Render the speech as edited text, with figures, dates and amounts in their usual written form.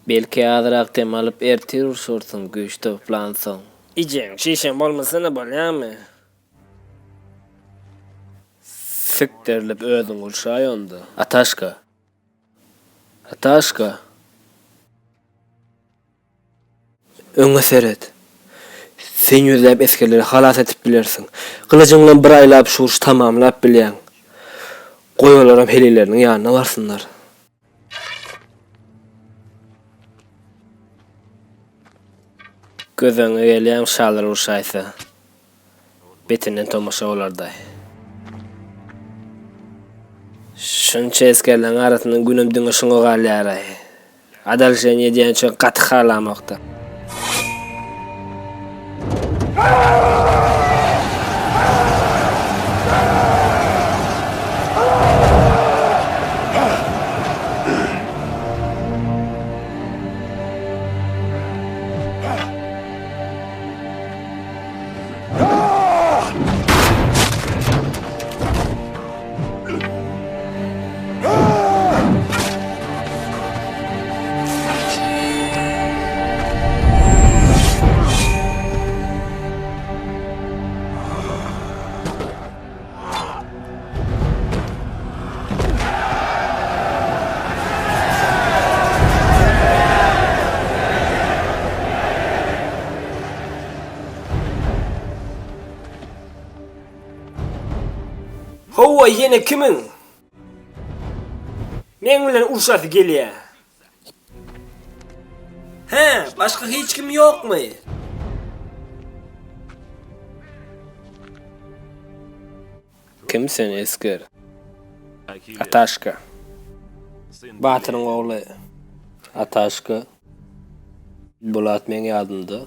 Belki azyrak dem alyp ertir urşursyň, güýç toplansaň. Ijeň şişen bolmasana bolýarmy? Siktirilip özüň urşaý onda. Ataşka. Ataşka. Öňe seret. Sen ýüzläp eskerleri halas etip bilersiň. Kılıjyňdan bir aýlap şu uruş tamamlap bilýän. Goýalaram helileriniň ýanyna barsynlar. Gözüňe gelýän şalar urşaýsa. Betinden tomaşa bolardy. Şunça eskerlerin arasından günümdüňe şoňa galýar. Adalşan ýedýän üçin gaty halamakda. Howa yine kimin? Men bilen urşasy gelýär. He, başka hiç kim yok mu? Kim sen esker? Ataşka. Batyryň ogly. Ataşka. Bulat men ýadymda.